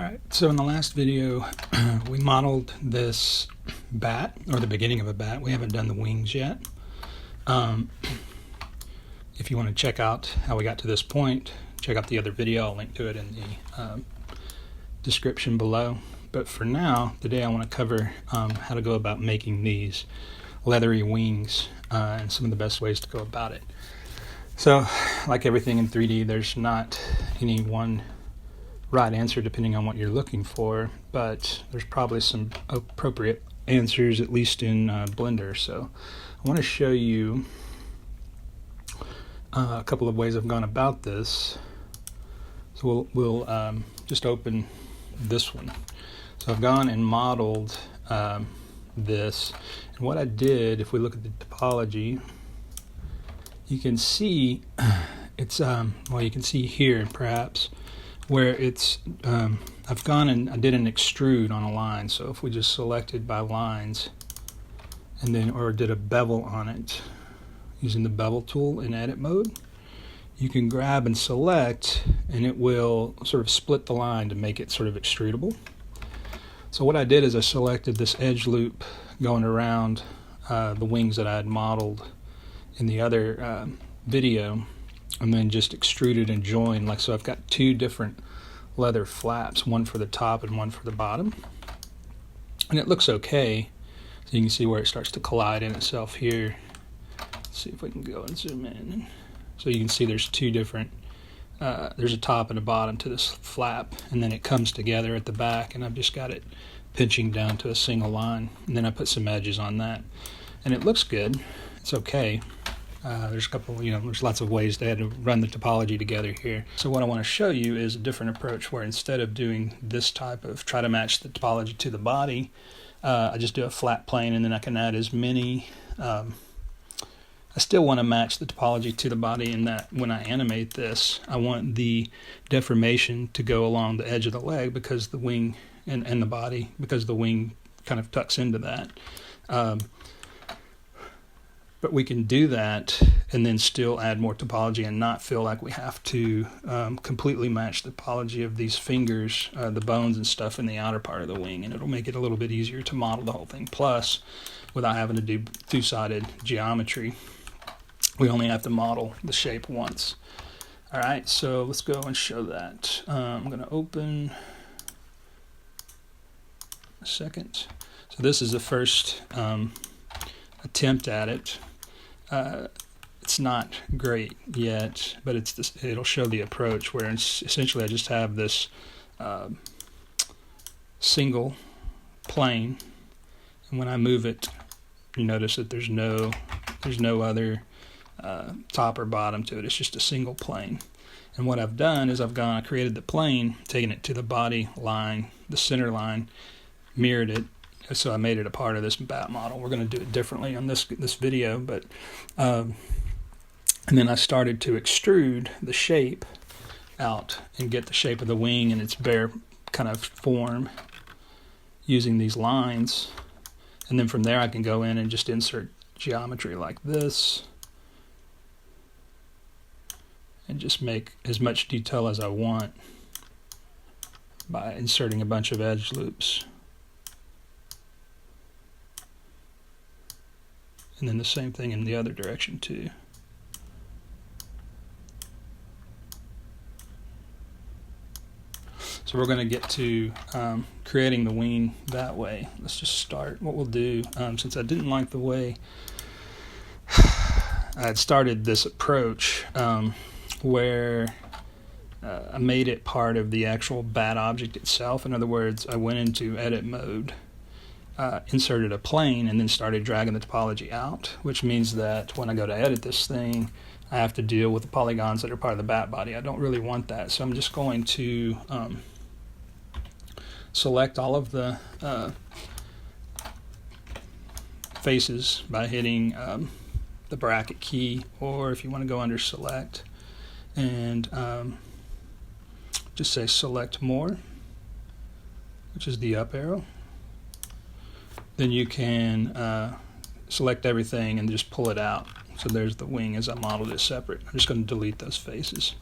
Alright, so in the last video we modeled this bat, or the beginning of a bat. We haven't done the wings yet. If you want to check out how we got to this point, check out the other video. I'll link to it in the description below. But for now, today I want to cover how to go about making these leathery wings and some of the best ways to go about it. So, like everything in 3D, there's not any one right answer depending on what you're looking for, but there's probably some appropriate answers, at least in Blender. So I want to show you a couple of ways I've gone about this. So we'll just open this one. So I've gone and modeled this, and what I did, if we look at the topology, you can see it's well, you can see here perhaps where it's I've gone and I did an extrude on a line. So if we just selected by lines and then or did a bevel on it using the bevel tool in edit mode, you can grab and select and it will sort of split the line to make it sort of extrudable. So what I did is I selected this edge loop going around the wings that I had modeled in the other video, and then just extruded and joined. Like, so I've got two different leather flaps, one for the top and one for the bottom, and it looks okay. So you can see where it starts to collide in itself here. Let's see if we can go and zoom in. So you can see there's two different there's a top and a bottom to this flap, and then it comes together at the back, and I've just got it pinching down to a single line, and then I put some edges on that, and it looks good. It's okay. There's a couple, there's lots of ways they had to run the topology together here. So what I want to show you is a different approach where instead of doing this type of try to match the topology to the body, I just do a flat plane, and then I can add as many. I still want to match the topology to the body in that when I animate this, I want the deformation to go along the edge of the leg because the wing and the body, because the wing kind of tucks into that. But we can do that and then still add more topology and not feel like we have to completely match the topology of these fingers, the bones and stuff in the outer part of the wing, and it'll make it a little bit easier to model the whole thing. Plus, without having to do two-sided geometry, we only have to model the shape once. All right, so let's go and show that. I'm going to open a second. So this is the first attempt at it. It's not great yet, but it'll show the approach where essentially I just have this single plane, and when I move it, you notice that there's no other top or bottom to it. It's just a single plane. And what I've done is I created the plane, taken it to the body line, the center line, mirrored it. So I made it a part of this bat model. We're going to do it differently on this video, but and then I started to extrude the shape out and get the shape of the wing in its bare kind of form using these lines. And then from there I can go in and just insert geometry like this and just make as much detail as I want by inserting a bunch of edge loops. And then the same thing in the other direction too. So we're going to get to creating the wing that way. Let's just start. What we'll do, since I didn't like the way I had started this approach, where I made it part of the actual bat object itself. In other words, I went into edit mode, inserted a plane, and then started dragging the topology out, which means that when I go to edit this thing, I have to deal with the polygons that are part of the bat body. I don't really want that, so I'm just going to select all of the faces by hitting the bracket key, or if you want to go under select and just say select more, which is the up arrow. Then you can select everything and just pull it out. So there's the wing as I modeled it separate. I'm just going to delete those faces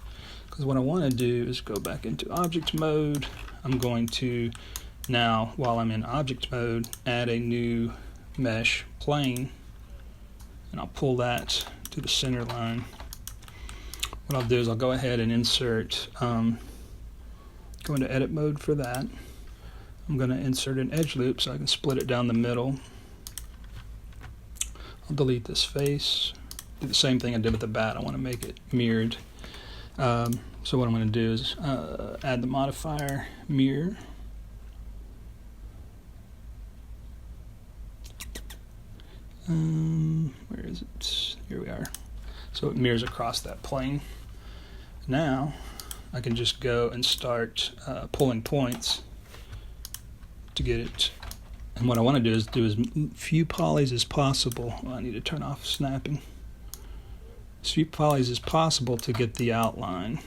because what I want to do is go back into object mode. I'm going to now, while I'm in object mode, add a new mesh plane, and I'll pull that to the center line. What I'll do is I'll go ahead and insert, go into edit mode for that. I'm going to insert an edge loop so I can split it down the middle. I'll delete this face. Do the same thing I did with the bat. I want to make it mirrored. So what I'm going to do is add the modifier mirror. Where is it? Here we are. So it mirrors across that plane. Now I can just go and start pulling points to get it. And what I want to do is as few polys as possible. Well, I need to turn off snapping. As few polys as possible to get the outline.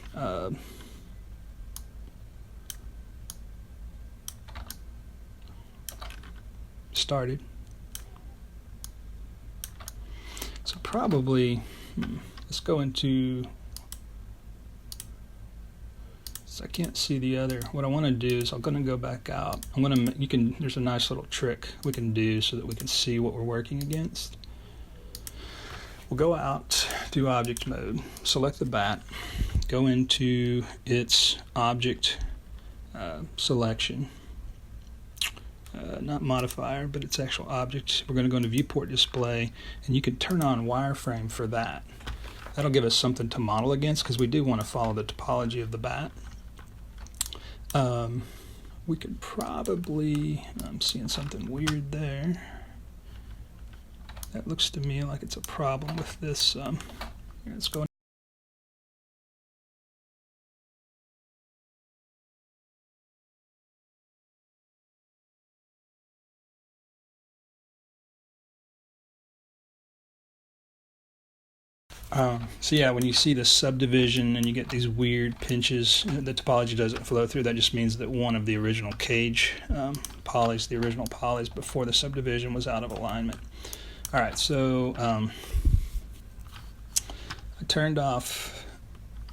Started. So probably, let's go into, so I can't see the other. What I want to do is I'm going to go back out. I'm going to, there's a nice little trick we can do so that we can see what we're working against. We'll go out, do object mode, select the bat, go into its object selection, not modifier, but its actual object. We're going to go into viewport display, and you can turn on wireframe for that. That'll give us something to model against, because we do want to follow the topology of the bat. We could probably, I'm seeing something weird there. That looks to me like it's a problem with this. Let's go. So yeah, when you see the subdivision and you get these weird pinches, the topology doesn't flow through. That just means that one of the original cage polys, the original polys before the subdivision, was out of alignment. All right, so I turned off.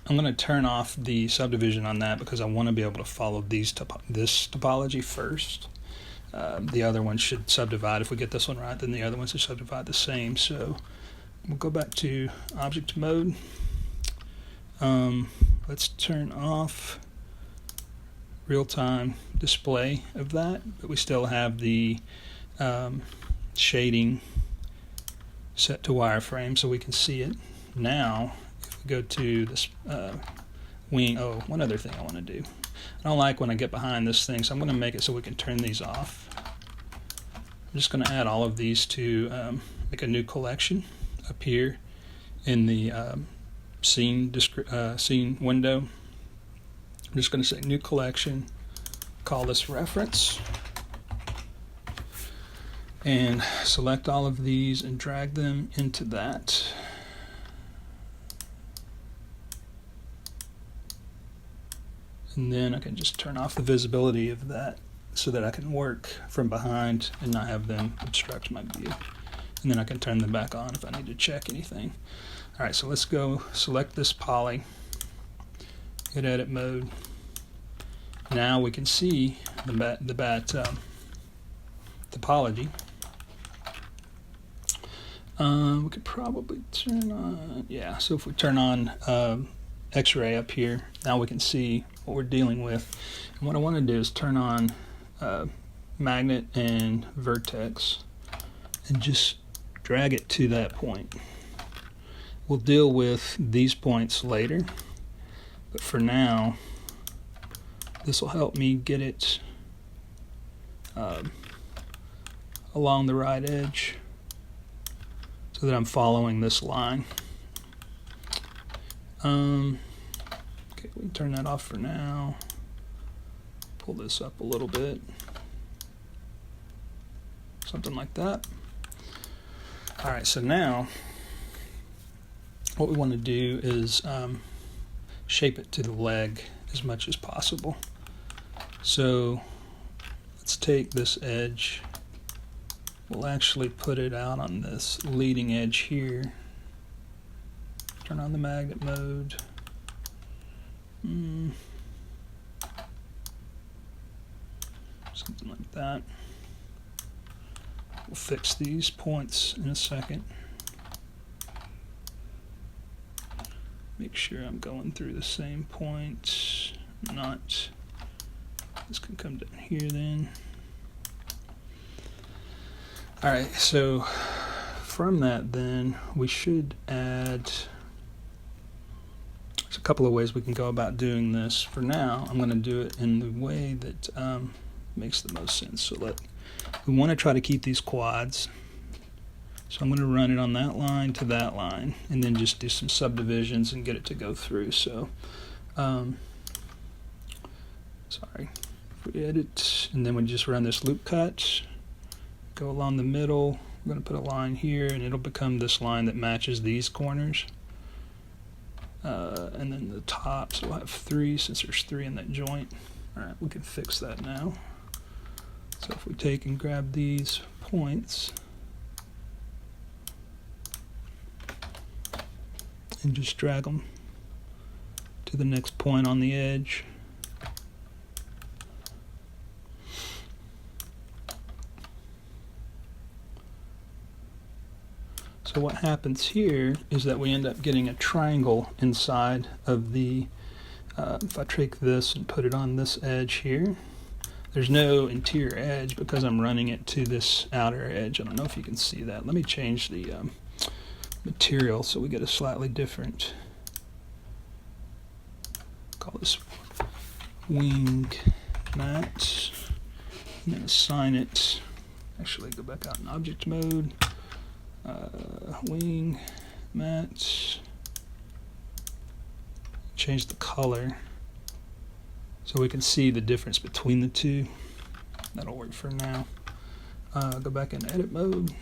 I'm going to turn off the subdivision on that because I want to be able to follow this topology first. The other one should subdivide. If we get this one right, then the other ones should subdivide the same. So we'll go back to object mode. Let's turn off real-time display of that, but we still have the shading set to wireframe so we can see it. Now, if we go to this wing, oh, one other thing I want to do. I don't like when I get behind this thing, so I'm going to make it so we can turn these off. I'm just going to add all of these to make a new collection up here in the scene window. I'm just going to say new collection, call this reference, and select all of these and drag them into that. And then I can just turn off the visibility of that so that I can work from behind and not have them obstruct my view. And then I can turn them back on if I need to check anything. All right, so let's go select this poly, hit edit mode. Now we can see the bat topology. We could probably turn on, yeah, so if we turn on X-ray up here, now we can see what we're dealing with. And what I want to do is turn on magnet and vertex and just drag it to that point. We'll deal with these points later, but for now, this will help me get it along the right edge so that I'm following this line. Okay, we can turn that off for now. Pull this up a little bit. Something like that. All right, so now what we want to do is shape it to the leg as much as possible. So let's take this edge. We'll actually put it out on this leading edge here. Turn on the magnet mode. something like that. We'll fix these points in a second. Make sure I'm going through the same point. Not. This can come down here then. Alright, so from that then we should add, there's a couple of ways we can go about doing this. For now I'm going to do it in the way that makes the most sense. So we want to try to keep these quads. So I'm going to run it on that line to that line and then just do some subdivisions and get it to go through. So sorry, if we edit and then we just run this loop cut, go along the middle, we're going to put a line here and it'll become this line that matches these corners. And then the top, so we'll have 3 since there's 3 in that joint. Alright, we can fix that now. So if we take and grab these points and just drag them to the next point on the edge. So what happens here is that we end up getting a triangle inside of the, if I take this and put it on this edge here, there's no interior edge because I'm running it to this outer edge. I don't know if you can see that. Let me change the material so we get a slightly different, call this wing mat, and then assign it, actually go back out in object mode, wing mat, change the color so we can see the difference between the two. That'll work for now. Go back in edit mode.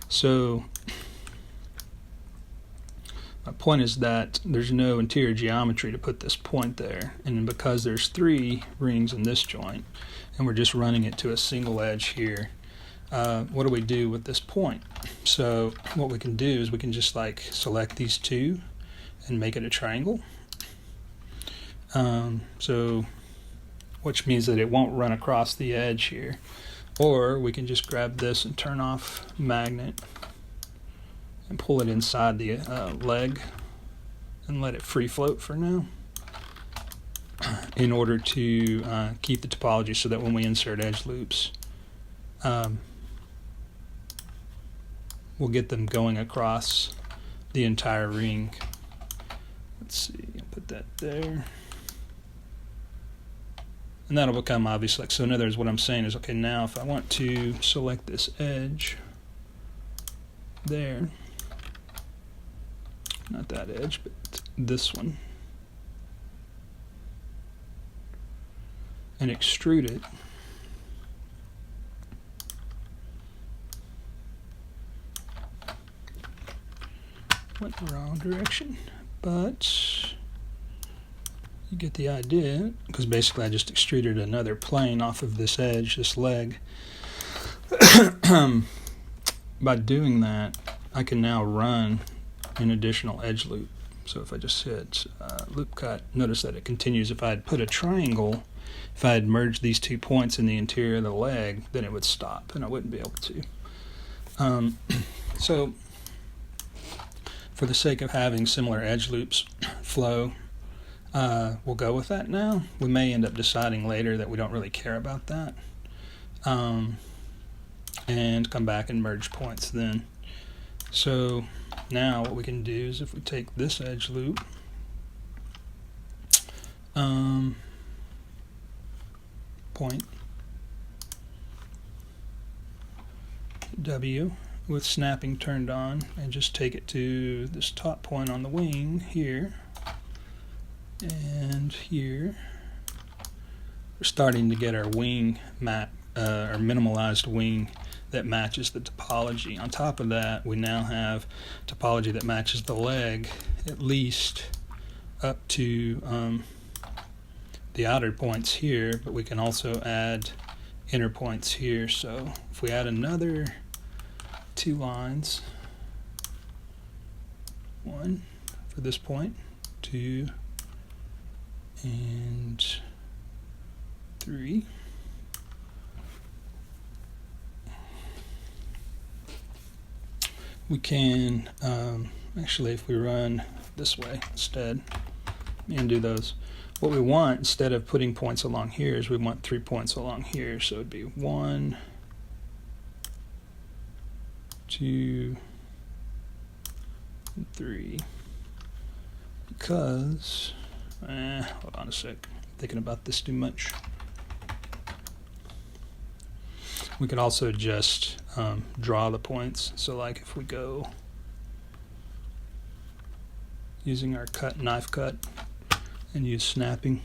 So my point is that there's no interior geometry to put this point there, and because there's 3 rings in this joint and we're just running it to a single edge here, what do we do with this point? So what we can do is we can just like select these 2 and make it a triangle. So which means that it won't run across the edge here. Or we can just grab this and turn off magnet and pull it inside the leg and let it free float for now in order to keep the topology so that when we insert edge loops, we'll get them going across the entire ring. Let's see, I'll put that there. And that'll become obvious. Like, so in other words, what I'm saying is, okay, now if I want to select this edge there, not that edge, but this one, and extrude it, went the wrong direction, but you get the idea, because basically I just extruded another plane off of this edge, this leg. By doing that, I can now run an additional edge loop. So if I just hit loop cut, notice that it continues. If I had put a triangle, if I had merged these 2 points in the interior of the leg, then it would stop and I wouldn't be able to. So for the sake of having similar edge loops flow, we'll go with that now. We may end up deciding later that we don't really care about that, and come back and merge points then. So now what we can do is if we take this edge loop, point W with snapping turned on, and just take it to this top point on the wing here and here. We're starting to get our wing map, our minimalized wing that matches the topology. On top of that, we now have topology that matches the leg at least up to the outer points here, but we can also add inner points here. So if we add another 2 lines, 1 for this point, 2 and 3, we can, actually if we run this way instead and do those, what we want instead of putting points along here is we want 3 points along here. So it'd be 1, 2, 3. Because, hold on a sec, thinking about this too much. We could also just draw the points. So like if we go using our knife cut and use snapping,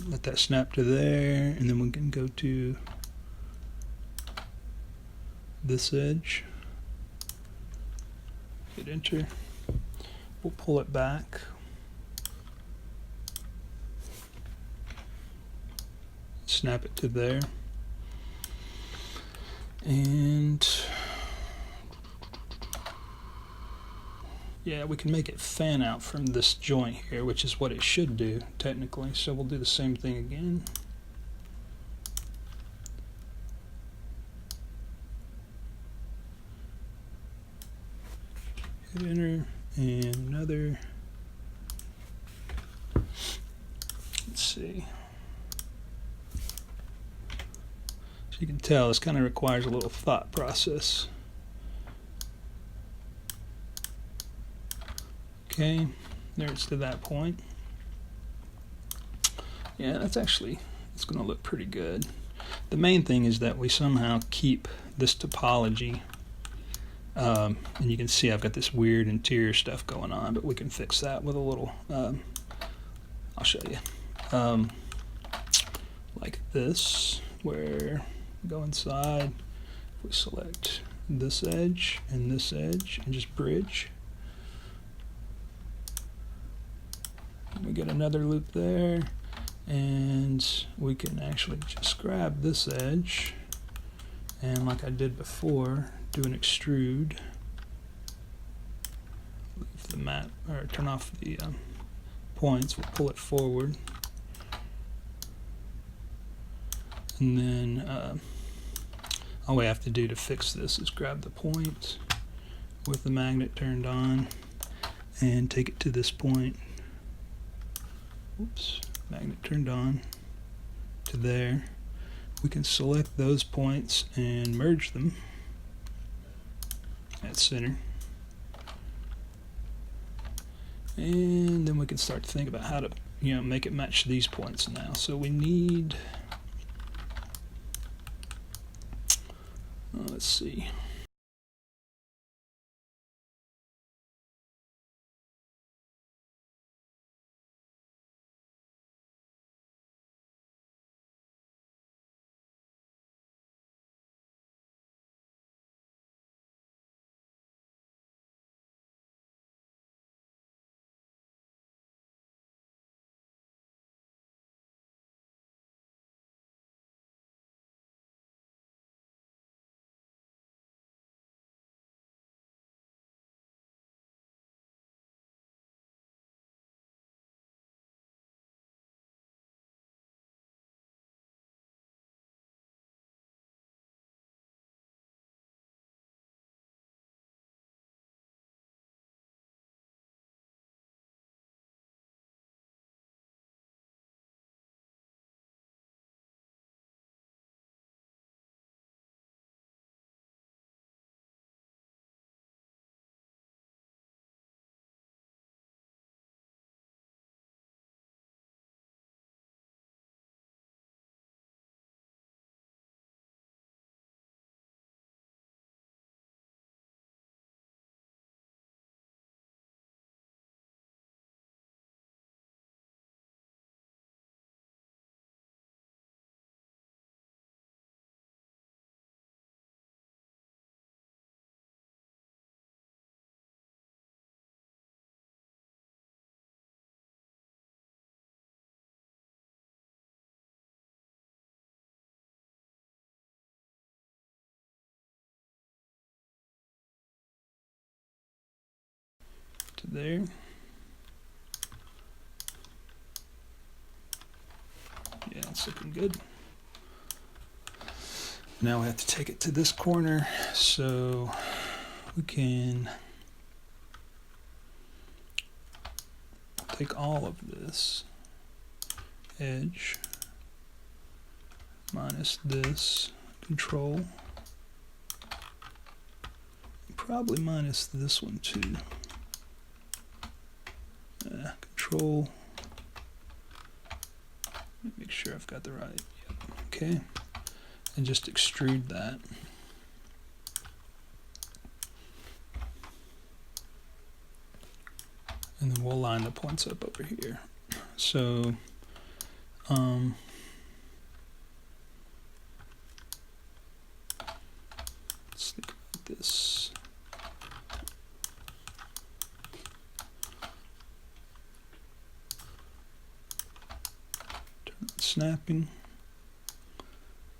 let that snap to there, and then we can go to this edge, hit enter, we'll pull it back, snap it to there, and yeah, we can make it fan out from this joint here, which is what it should do technically. So we'll do the same thing again. Hit enter, and another. Let's see. So you can tell this kind of requires a little thought process. Okay, there it's to that point. Yeah, that's actually, it's going to look pretty good. The main thing is that we somehow keep this topology, and you can see I've got this weird interior stuff going on, but we can fix that with a little, I'll show you, like this, where we go inside, we select this edge and just bridge. We get another loop there, and we can actually just grab this edge and, like I did before, do an extrude, leave the map, or turn off the points, we'll pull it forward, and then all we have to do to fix this is grab the point with the magnet turned on and take it to this point. Oops, magnet turned on to there. We can select those points and merge them at center. And then we can start to think about how to, make it match these points now. So we need, let's see. To there. Yeah, it's looking good. Now we have to take it to this corner, so we can take all of this edge minus this control, probably minus this one too. Control, make sure I've got the right, yep. Okay, and just extrude that. And then we'll line the points up over here. So, let's think about this. Turn on snapping.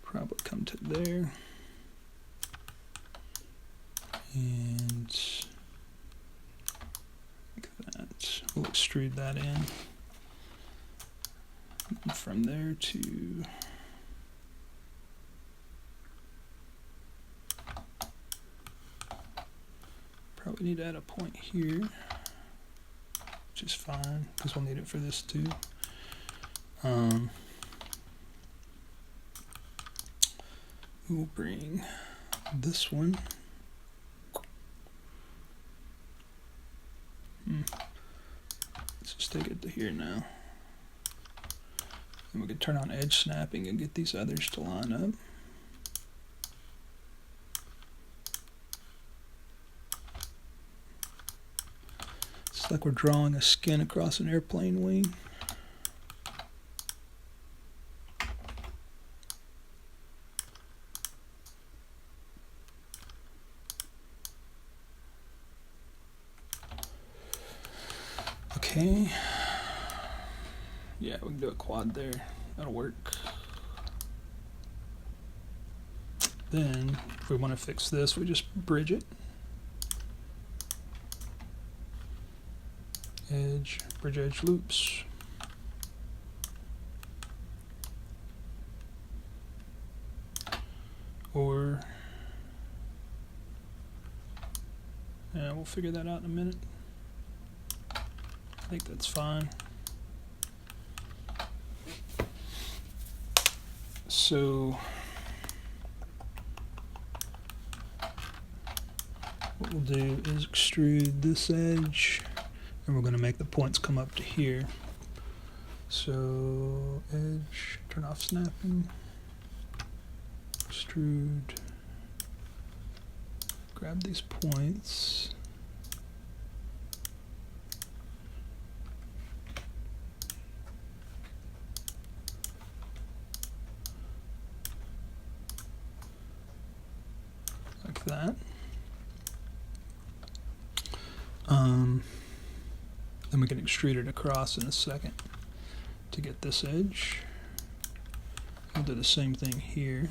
Probably come to there. And we'll extrude that in. And from there to probably need to add a point here, which is fine because we'll need it for this too. We'll bring this one. Let's just take it to here now. And we can turn on edge snapping and get these others to line up. It's like we're drawing a skin across an airplane wing. Okay, yeah, we can do a quad there, that'll work. Then, if we want to fix this, we just bridge it. Edge, bridge edge loops. Or, yeah, we'll figure that out in a minute. I think that's fine. So what we'll do is extrude this edge, and we're going to make the points come up to here. So edge, turn off snapping, extrude, grab these points. Like that. Then we can extrude it across in a second to get this edge. We'll do the same thing here.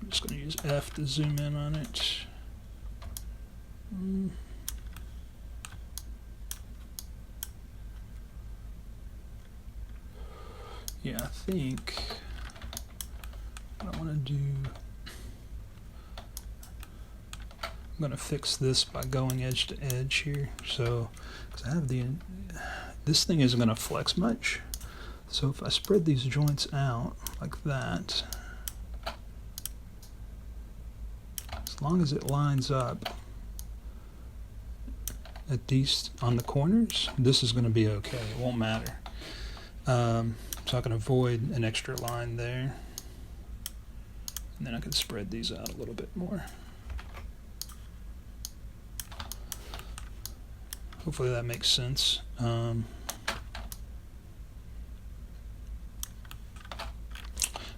I'm just going to use F to zoom in on it. Yeah, I think what I want to do, I'm going to fix this by going edge to edge here. So, because I have this thing isn't going to flex much. So if I spread these joints out like that, as long as it lines up at these on the corners, this is going to be okay. It won't matter. So I can avoid an extra line there. And then I can spread these out a little bit more. Hopefully that makes sense.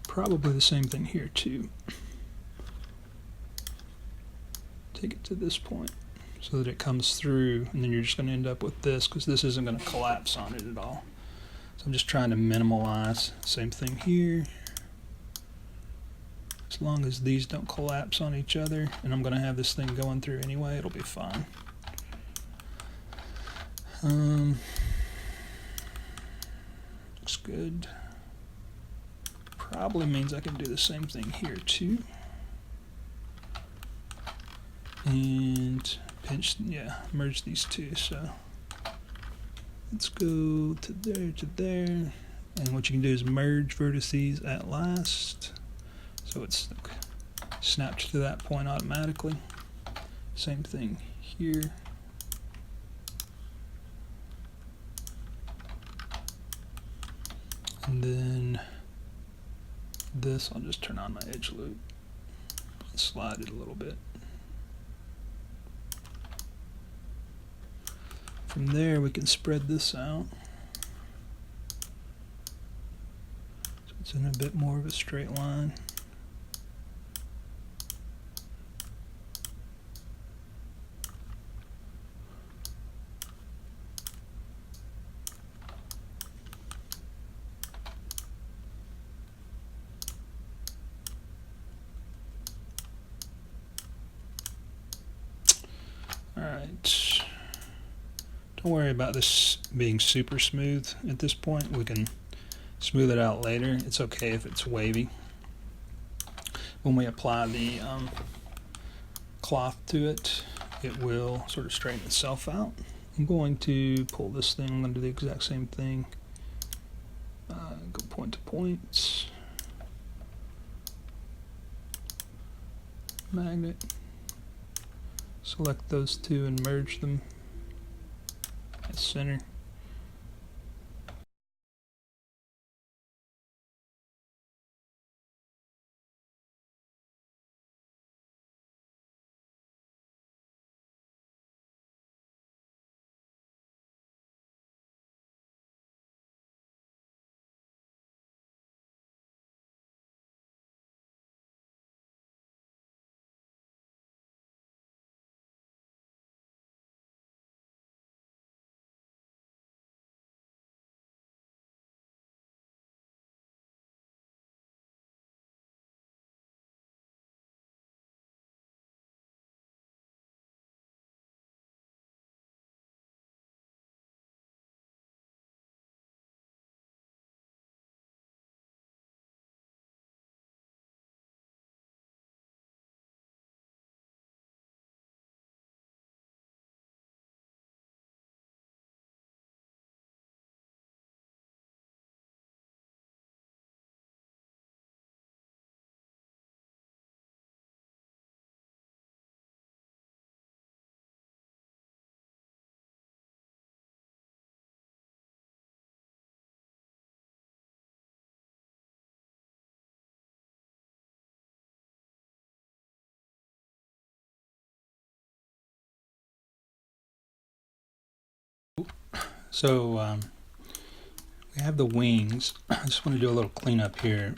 Probably the same thing here too. Take it to this point so that it comes through, and then you're just going to end up with this because this isn't going to collapse on it at all. So I'm just trying to minimalize. Same thing here. As long as these don't collapse on each other, and I'm going to have this thing going through anyway, it'll be fine. Looks good. probably means I can do the same thing here too. And pinch, yeah, merge these two. So let's go to there. And what you can do is merge vertices at last. So it's snapped to that point automatically. Same thing here. And then this, I'll just turn on my edge loop and slide it a little bit. From there, we can spread this out. So it's in a bit more of a straight line. Alright, don't worry about this being super smooth at this point. We can smooth it out later. It's okay if it's wavy. When we apply the cloth to it, it will sort of straighten itself out. I'm going to pull this thing. I'm going to do the exact same thing. Go point to points. Magnet. Select those two and merge them at center. So we have the wings. I just want to do a little cleanup here,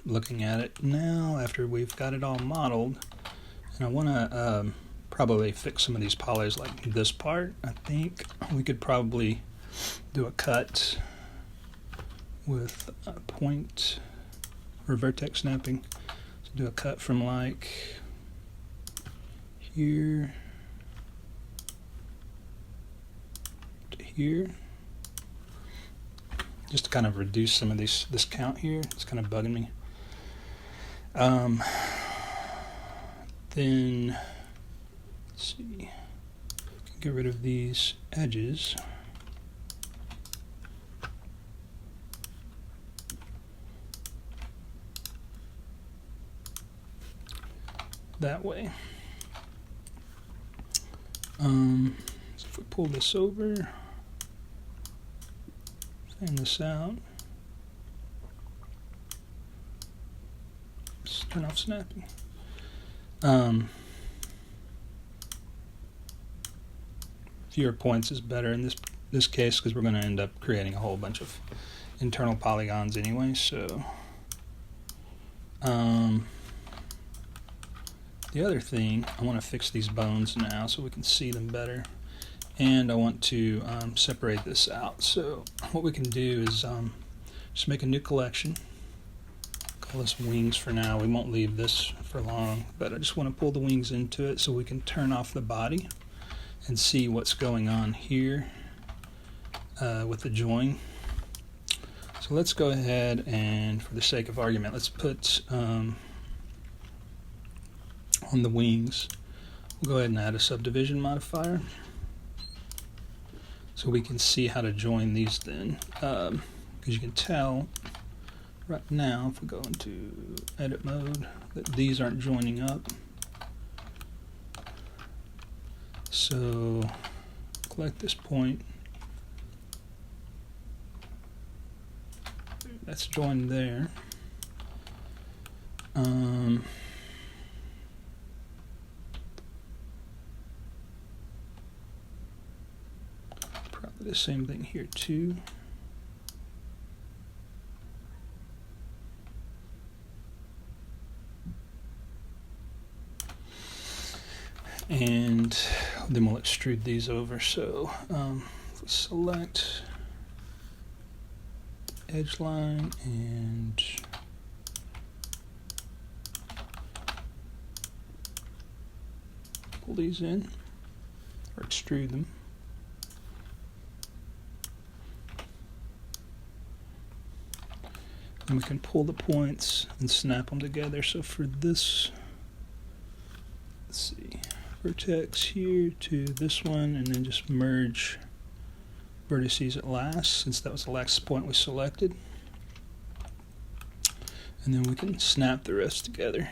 looking at it now after we've got it all modeled. And I want to probably fix some of these polys, like this part. I think we could probably do a cut with a point or vertex snapping. So do a cut from like here to here, just to kind of reduce some of this count here. It's kind of bugging me. Then let's see, get rid of these edges. That way. So if we pull this over, fan this out, let's turn off snapping. Fewer points is better in this case because we're going to end up creating a whole bunch of internal polygons anyway. So the other thing, I want to fix these bones now so we can see them better, and I want to separate this out. So what we can do is just make a new collection. Call this wings for now. We won't leave this for long, but I just want to pull the wings into it so we can turn off the body and see what's going on here with the join. So So let's go ahead and, for the sake of argument, let's put on the wings, we'll go ahead and add a subdivision modifier so we can see how to join these then. Because you can tell right now, if we go into edit mode, that these aren't joining up. So select this point. That's joined there. Probably the same thing here too. And then we'll extrude these over. So if we select edge line and pull these in, or extrude them. And we can pull the points and snap them together. So for this, let's see, vertex here to this one, and then just merge vertices at last, since that was the last point we selected. And then we can snap the rest together.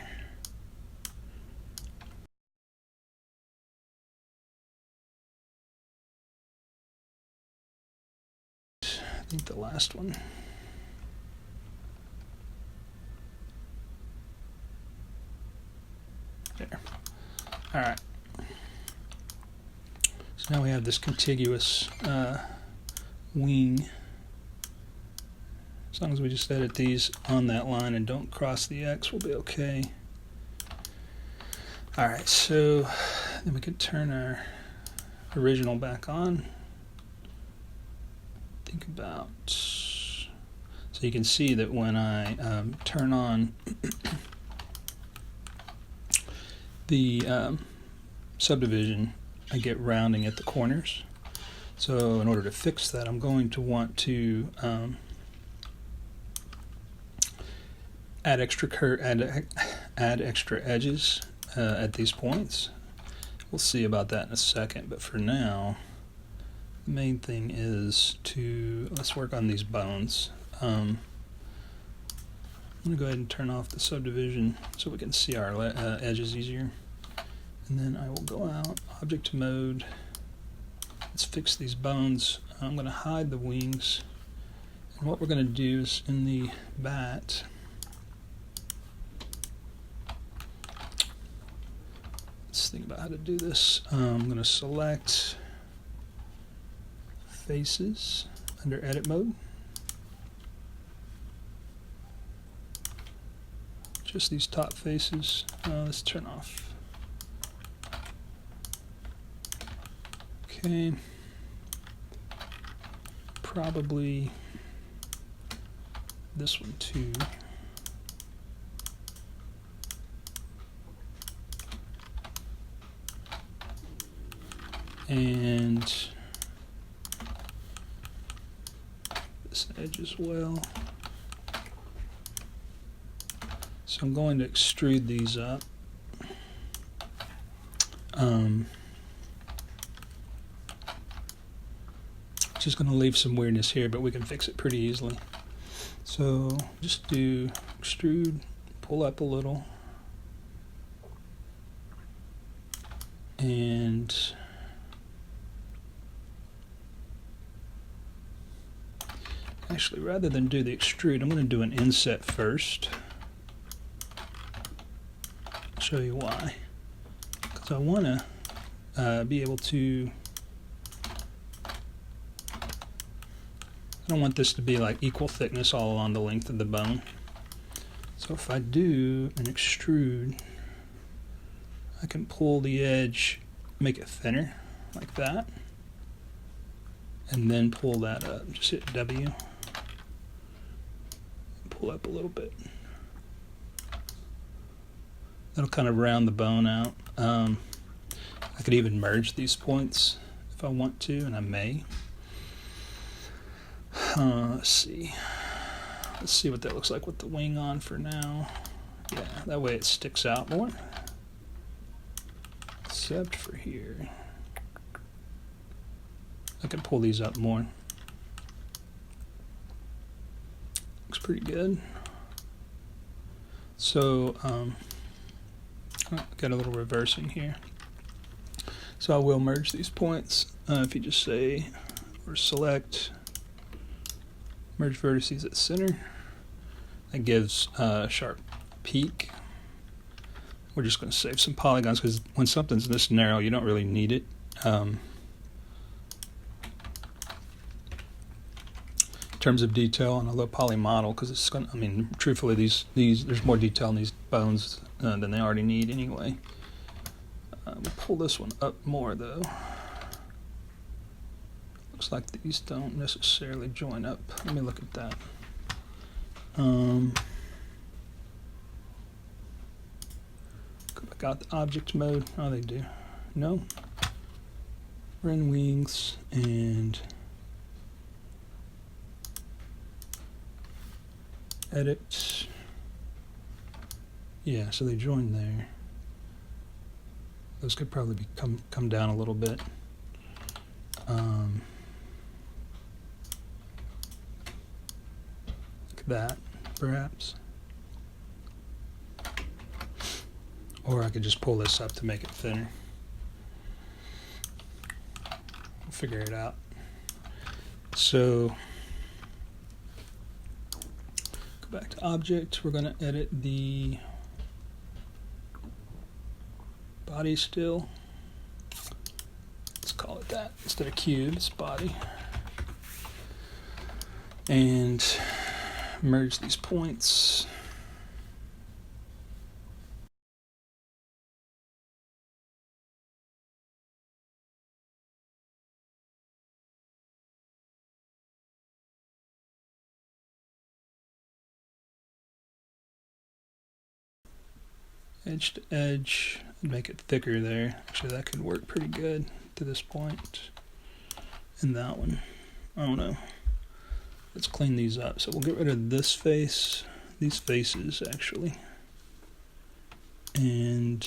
I think the last one. There. All right. So now we have this contiguous wing. As long as we just edit these on that line and don't cross the X, we'll be okay. All right, so then we can turn our original back on. Think about, so you can see that when I turn on the subdivision, I get rounding at the corners. So in order to fix that, I'm going to want to add extra edges at these points. We'll see about that in a second, but for now, the main thing is to, let's work on these bones. I'm going to go ahead and turn off the subdivision so we can see our edges easier. And then I will go out, object mode. Let's fix these bones. I'm going to hide the wings. And what we're going to do is in the bat, let's think about how to do this. I'm going to select faces under edit mode. Just these top faces. Let's turn off. Okay. Probably this one too. And this edge as well. So I'm going to extrude these up. Just going to leave some weirdness here, but we can fix it pretty easily. So just do extrude, pull up a little, and actually, rather than do the extrude, I'm going to do an inset first. I'll show you why. Because I want to be able to, I don't want this to be like equal thickness all along the length of the bone. So if I do an extrude, I can pull the edge, make it thinner, like that, and then pull that up. Just hit W, pull up a little bit. That'll kind of round the bone out. I could even merge these points if I want to, and I may. Let's see. Let's see what that looks like with the wing on for now. Yeah, that way it sticks out more. Except for here. I can pull these up more. Looks pretty good. So, got a little reversing here. So I will merge these points. If you just say, or select, merge vertices at center, that gives a sharp peak. We're just going to save some polygons because when something's this narrow, you don't really need it. In terms of detail on a low poly model, because it's going to, I mean, truthfully, these there's more detail in these bones than they already need anyway. We'll pull this one up more though. Looks like these don't necessarily join up. Let me look at that. Go back out the object mode. Oh, they do. No. We're in wings and edit. Yeah, so they join there. Those could probably come down a little bit. Like that, perhaps. Or I could just pull this up to make it thinner. We'll figure it out. So, go back to object. We're going to edit the body still. Let's call it that. Instead of cube, it's body. And merge these points. Edge to edge, and make it thicker there. Actually, that could work pretty good to this point. And that one, I don't know. Let's clean these up. So we'll get rid of this face, these faces actually, and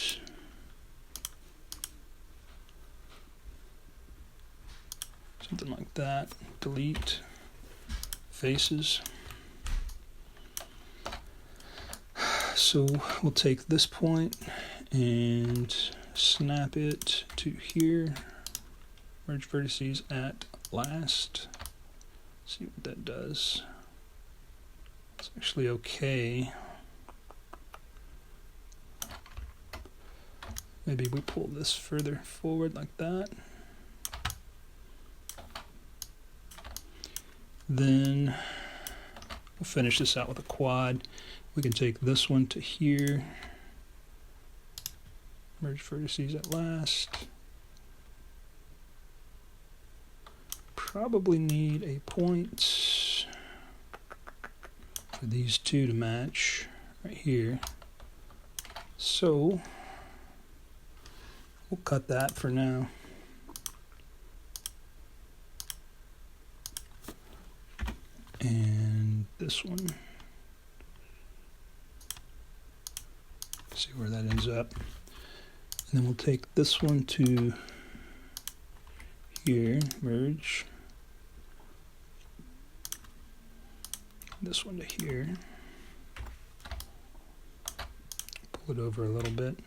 something like that. Delete faces. So we'll take this point and snap it to here. Merge vertices at last. See what that does. It's actually okay. Maybe we pull this further forward like that. Then we'll finish this out with a quad. We can take this one to here. Merge vertices at last. Probably need a point for these two to match right here. So we'll cut that for now. And this one. See where that ends up. And then we'll take this one to here, merge. This one to here. Pull it over a little bit.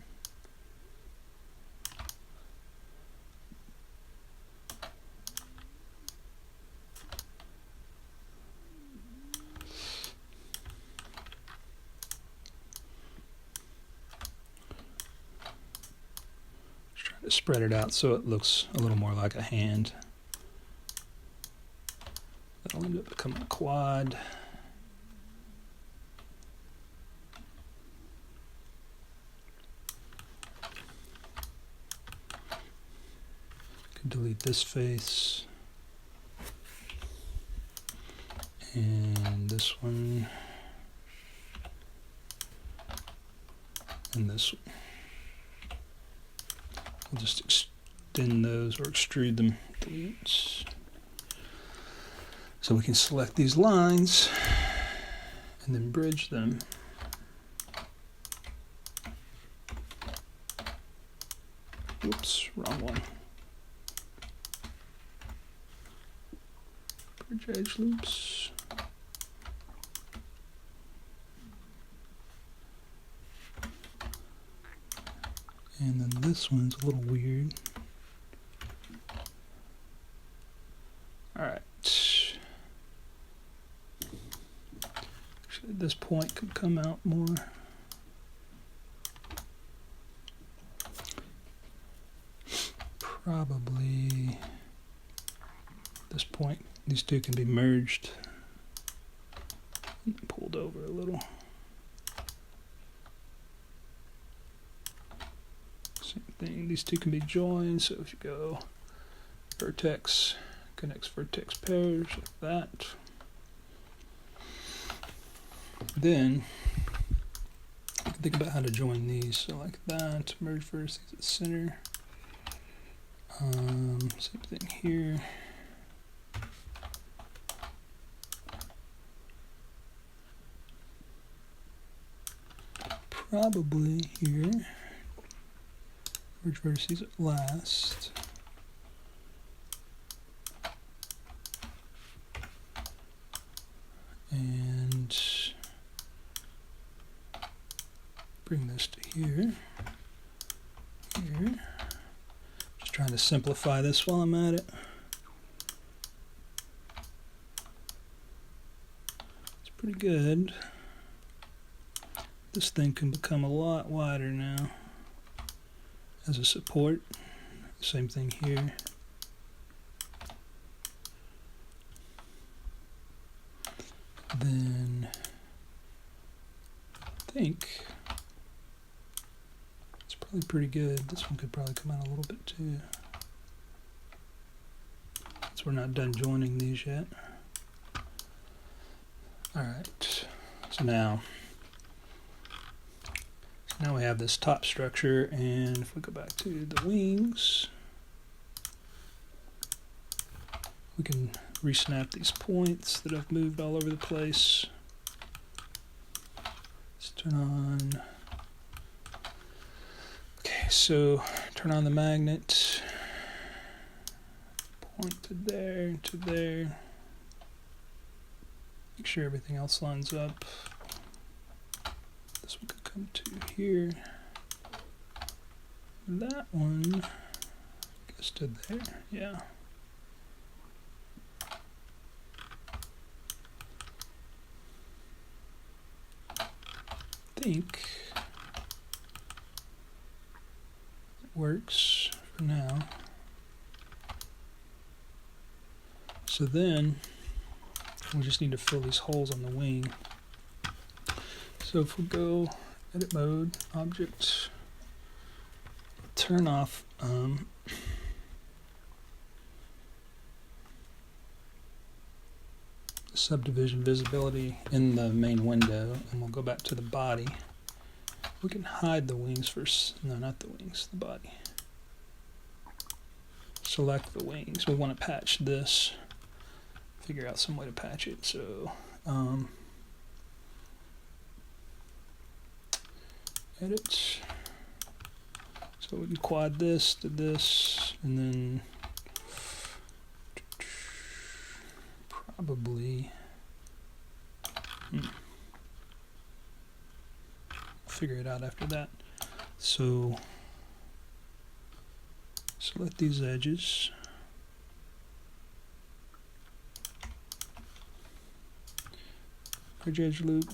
To spread it out so it looks a little more like a hand. That'll end up becoming a quad. Can delete this face and this one and this one. We'll just extend those or extrude them. Delete. So we can select these lines and then bridge them. Whoops, wrong one. Bridge edge loops. And then this one's a little weird. Alright. Actually, this point could come out more. Probably this point, these two can be merged. Pulled over a little. Same thing, these two can be joined, so if you go vertex connects vertex pairs like that. Then you can think about how to join these, so like that, merge vertices at the center. Same thing here. Probably here. Merge vertices at last. And bring this to here. Here. Just trying to simplify this while I'm at it. It's pretty good. This thing can become a lot wider now as a support. Same thing here. Then I think it's probably pretty good. This one could probably come out a little bit too. So we're not done joining these yet. Alright, so now we have this top structure, and if we go back to the wings, we can resnap these points that I've moved all over the place. Let's turn on. Okay, so turn on the magnet. Point to there, to there. Make sure everything else lines up. This one could come to here. That one goes to there, yeah. I think it works for now. So then we just need to fill these holes on the wing. So if we go edit mode, object, turn off subdivision visibility in the main window, and we'll go back to the body. We can hide the wings first. No, not the wings, the body. Select the wings. We want to patch this. Figure out some way to patch it. So edit. So we can quad this to this, and then probably figure it out after that. So select these edges. Bridge edge loop.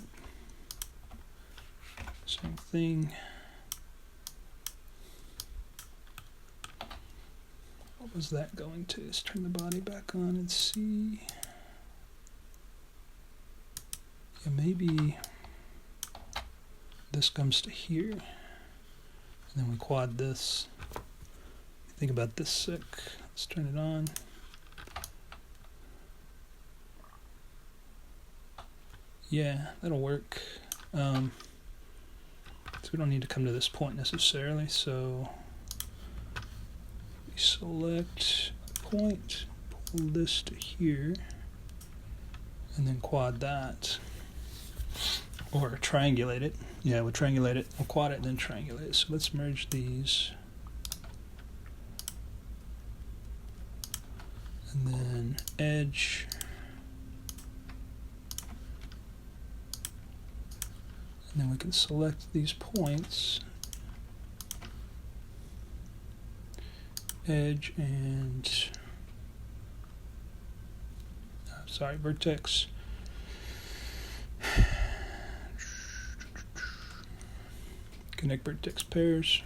Same thing. What was that going to? Let's turn the body back on and see. Yeah, maybe this comes to here, and then we quad this. Think about this sec. Let's turn it on. Yeah, that'll work. So we don't need to come to this point necessarily. So we select a point, pull this to here, and then quad that. or triangulate it. Yeah, we'll triangulate it, we'll quad it, and then triangulate it. So let's merge these. And then edge. And then we can select these points. Edge and, sorry, vertex. Connect vertex pairs.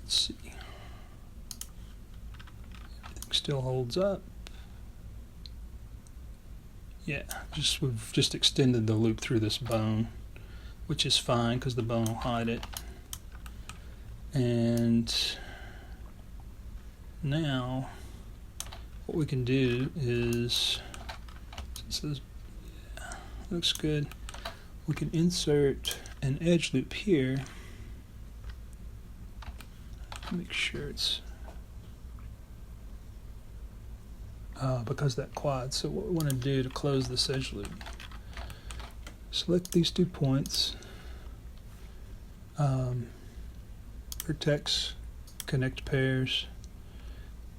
Let's see. Everything still holds up. Yeah, we've just extended the loop through this bone, which is fine because the bone will hide it. And now what we can do is, since this looks good, we can insert an edge loop here. Make sure it's because that quad. So what we want to do to close this edge loop, select these 2 points, vertex, connect pairs,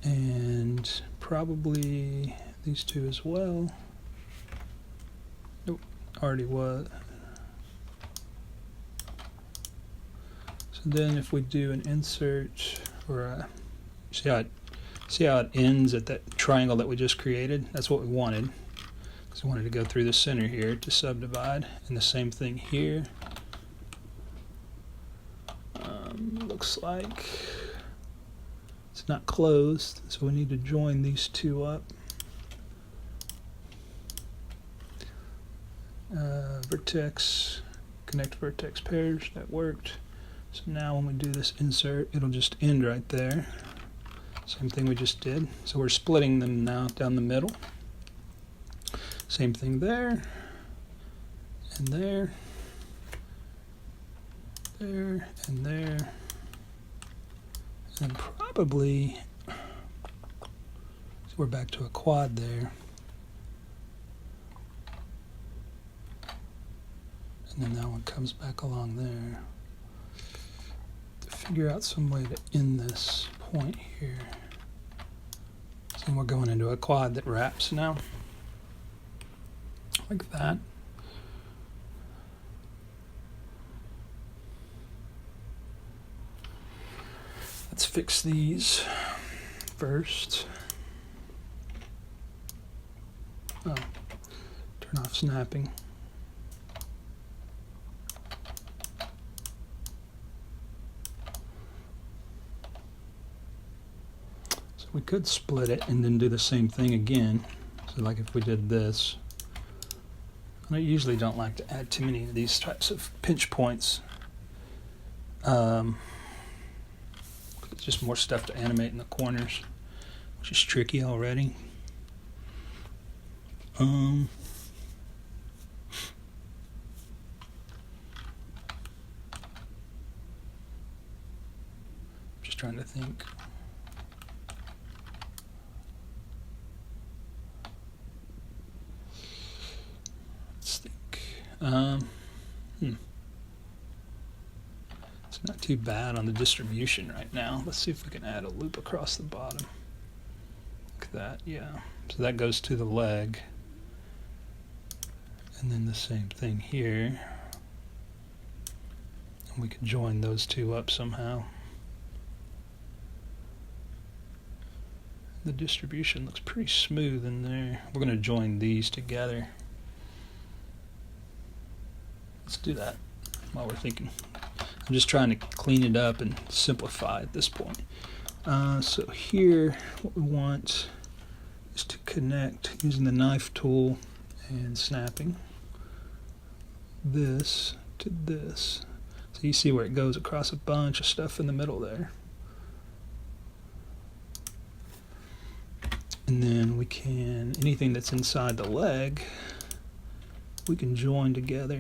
and probably these 2 as well. Nope, already was. So then if we do an insert, or see how it ends at that triangle that we just created? That's what we wanted, because we wanted to go through the center here to subdivide, and the same thing here. Looks like it's not closed, so we need to join these 2 up. Vertex, connect vertex pairs, that worked. So now when we do this insert, it'll just end right there. Same thing we just did. So we're splitting them now down the middle. Same thing there, and there, there, and there. And probably, so we're back to a quad there. And then that one comes back along there. To figure out some way to end this point here. So we're going into a quad that wraps now, like that. Let's fix these first. Oh, turn off snapping. We could split it and then do the same thing again. So like if we did this, and I usually don't like to add too many of these types of pinch points. It's just more stuff to animate in the corners, which is tricky already. Just trying to think. It's not too bad on the distribution right now. Let's see if we can add a loop across the bottom. Like that, yeah. So that goes to the leg. And then the same thing here. And we can join those 2 up somehow. The distribution looks pretty smooth in there. We're going to join these together. Let's do that while we're thinking. I'm just trying to clean it up and simplify at this point. So here, what we want is to connect using the knife tool and snapping this to this. So you see where it goes across a bunch of stuff in the middle there. And then we can, anything that's inside the leg, we can join together.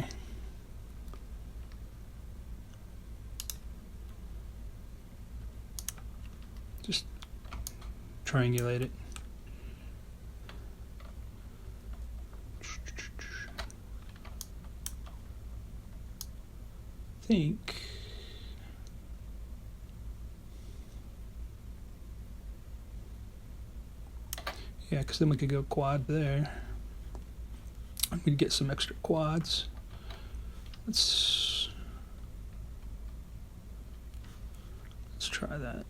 Just triangulate it. think yeah, because then we could go quad there. We'd get some extra quads. Let's try that.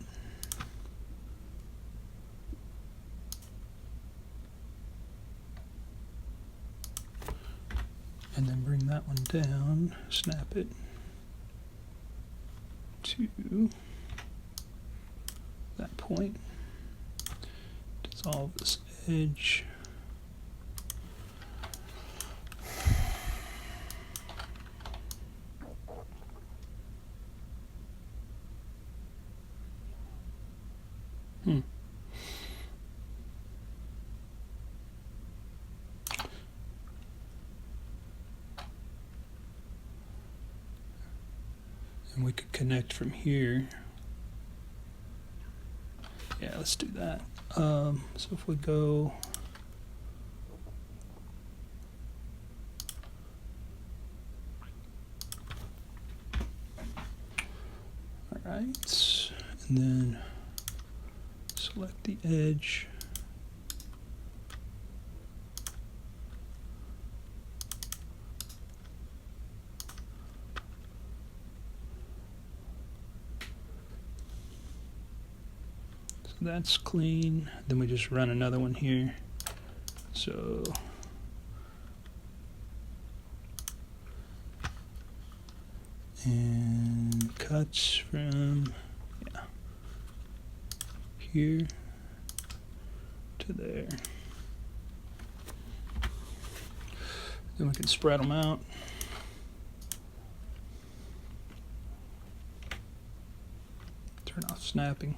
And then bring that one down, snap it to that point. Dissolve this edge. And we could connect from here. Yeah, let's do that. So if we go alright, and then select the edge. That's clean. Then we just run another one here. So and cuts from here to there. Then we can spread them out. Turn off snapping.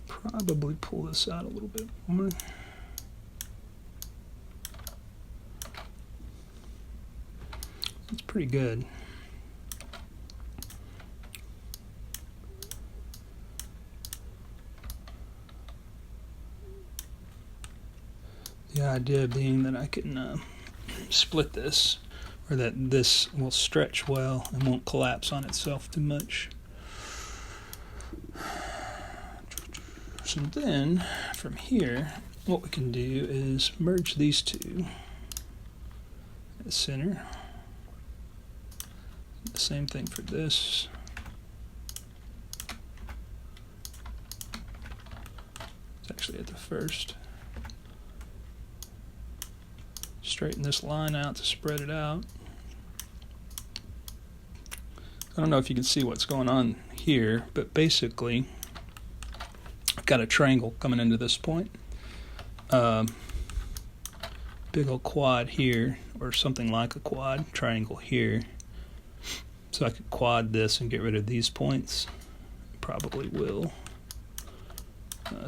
Probably pull this out a little bit more. It's pretty good. The idea being that I can split this, or that this will stretch well and won't collapse on itself too much. So then, from here, what we can do is merge these two at the center. The same thing for this. It's actually at the first. Straighten this line out to spread it out. I don't know if you can see what's going on here, but basically I've got a triangle coming into this point. Big old quad here, or something like a quad, triangle here. So I could quad this and get rid of these points. Probably will.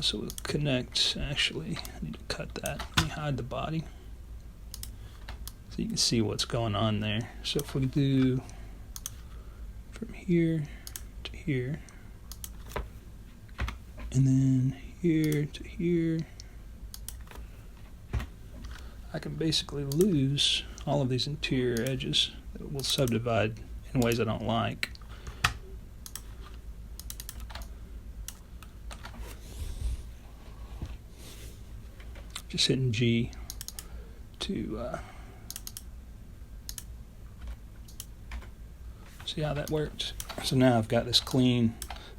So we'll connect, actually, I need to cut that. Let me hide the body. So you can see what's going on there. So if we do from here to here, and then here to here, I can basically lose all of these interior edges that will subdivide in ways I don't like. Just hitting G to see how that worked. So now I've got this clean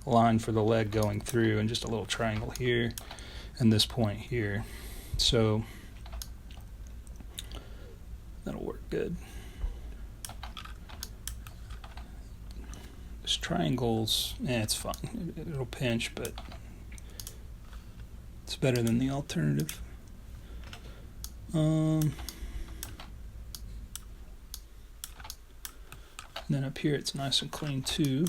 line for the leg going through, and just a little triangle here and this point here. So that'll work good. This triangle's, it's fine. It'll pinch, but it's better than the alternative. And then up here it's nice and clean too.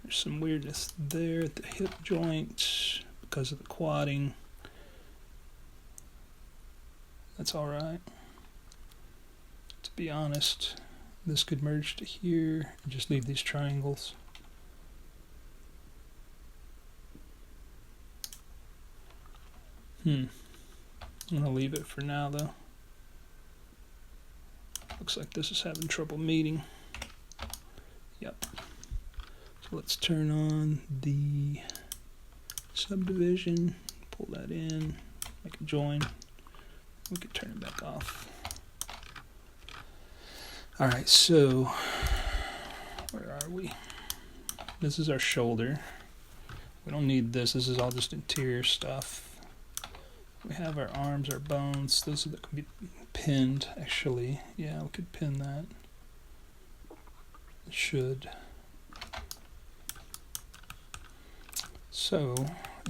There's some weirdness there at the hip joint because of the quadding. That's all right. be honest, this could merge to here and just leave these triangles. I'm gonna leave it for now though. Looks like this is having trouble meeting. Yep. So let's turn on the subdivision, pull that in, make a join. We could turn it back off. Alright, so where are we? This is our shoulder. We don't need this. This is all just interior stuff. We have our arms, our bones. Those are that can be pinned, actually. Yeah, we could pin that. It should. So,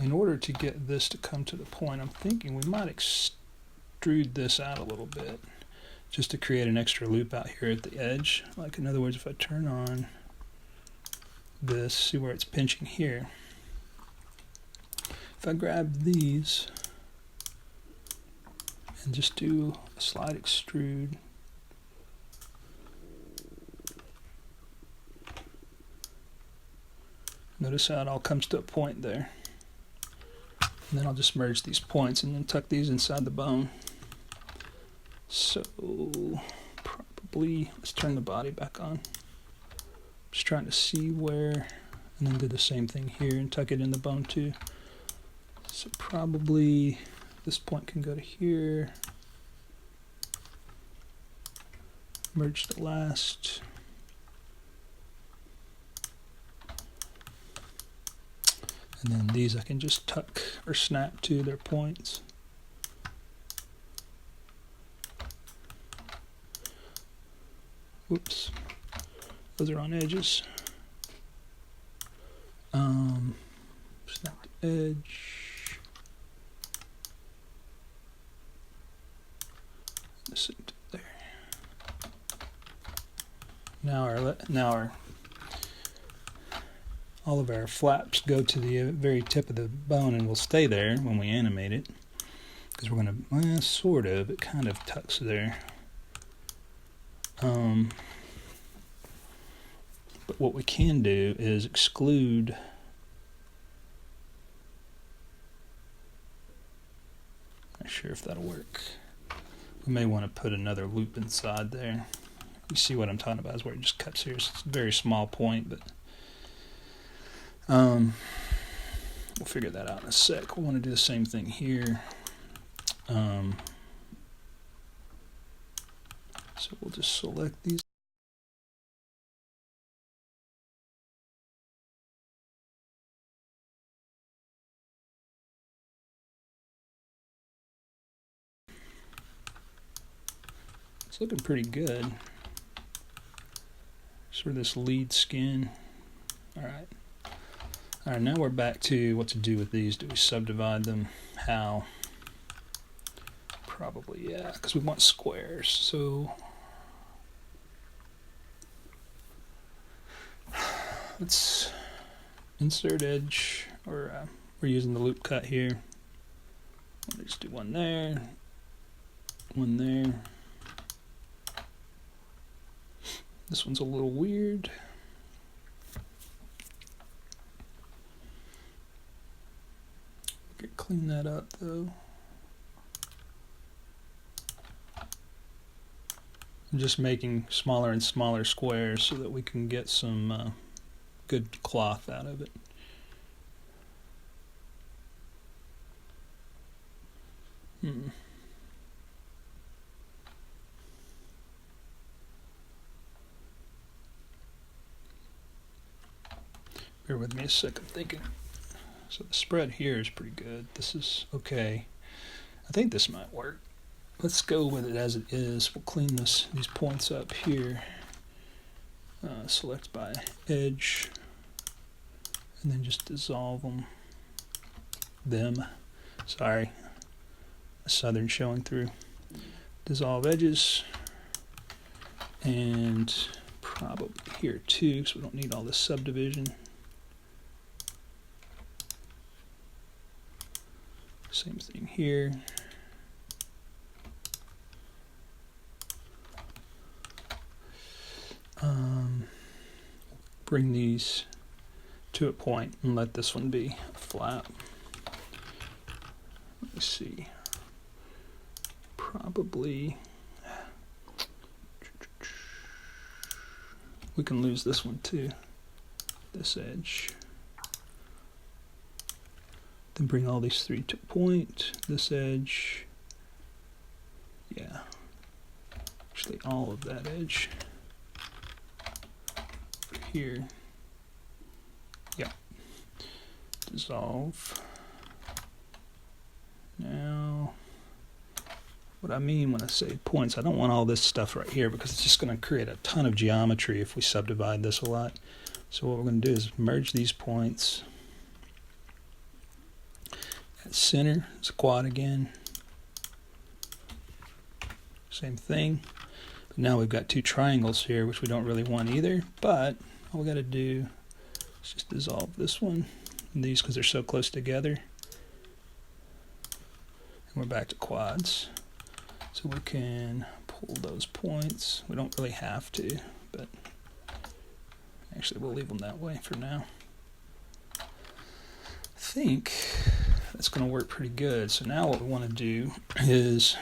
in order to get this to come to the point, I'm thinking we might extrude this out a little bit just to create an extra loop out here at the edge. Like, in other words, if I turn on this, see where it's pinching here. If I grab these and just do a slide extrude, notice how it all comes to a point there. And then I'll just merge these points and then tuck these inside the bone. So probably, let's turn the body back on. Just trying to see where, and then do the same thing here and tuck it in the bone too. So probably this point can go to here. Merge the last. And then these I can just tuck or snap to their points. Whoops, those are on edges. Snap the edge. This into there. Now all of our flaps go to the very tip of the bone and will stay there when we animate it, because we're going to, well, sort of, it kind of tucks there. But what we can do is exclude not sure if that'll work. We may want to put another loop inside there. You see what I'm talking about, is where it just cuts here. It's a very small point, but we'll figure that out in a sec. We want to do the same thing here. So we'll just select these. It's looking pretty good. Sort of this lead skin. Alright. Alright, now we're back to what to do with these. Do we subdivide them? How? Probably, yeah, because we want squares. So let's insert edge, or we're using the loop cut here. Let's do one there, one there. This one's a little weird. Clean that up though. I'm just making smaller and smaller squares so that we can get some good cloth out of it. Bear with me a sec, I'm thinking. So the spread here is pretty good. This is okay. I think this might work. Let's go with it as it is. We'll clean these points up here. Select by edge, and then just dissolve them. Sorry, a southern showing through. Dissolve edges, and probably here too, because we don't need all this subdivision. Same thing here. bring these to a point and let this one be a flap. Let me see. Probably we can lose this one too, this edge. Then bring all these three to a point, this edge, yeah, actually all of that edge over here, yeah, dissolve. Now, what I mean when I say points, I don't want all this stuff right here because it's just going to create a ton of geometry if we subdivide this a lot. So what we're going to do is merge these points. At center, it's a quad again. Same thing. But now we've got two triangles here, which we don't really want either. But all we got to do is just dissolve this one and these because they're so close together. And we're back to quads. So we can pull those points. We don't really have to, but actually we'll leave them that way for now. I think that's going to work pretty good. So now what we want to do is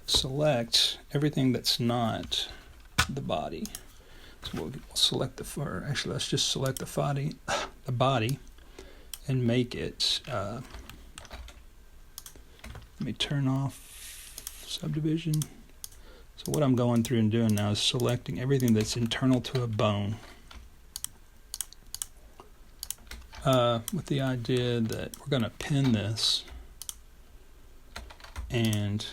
select everything that's not the body. So we'll select actually let's just select the body and make it, let me turn off subdivision. So what I'm going through and doing now is selecting everything that's internal to a bone, with the idea that we're going to pin this, and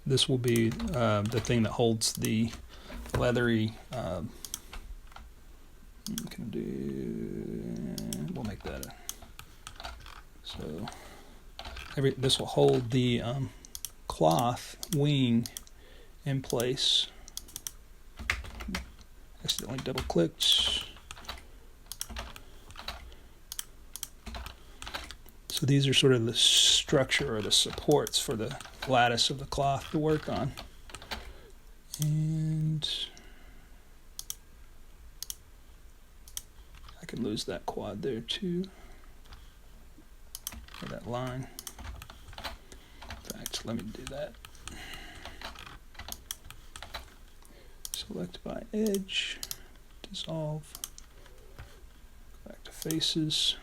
this will be the thing that holds the leathery. We'll make that so this will hold the cloth wing in place. Accidentally double clicked. So these are sort of the structure or the supports for the lattice of the cloth to work on. And I could lose that quad there too, or that line. In fact, let me do that. Select by edge, dissolve, go back to faces.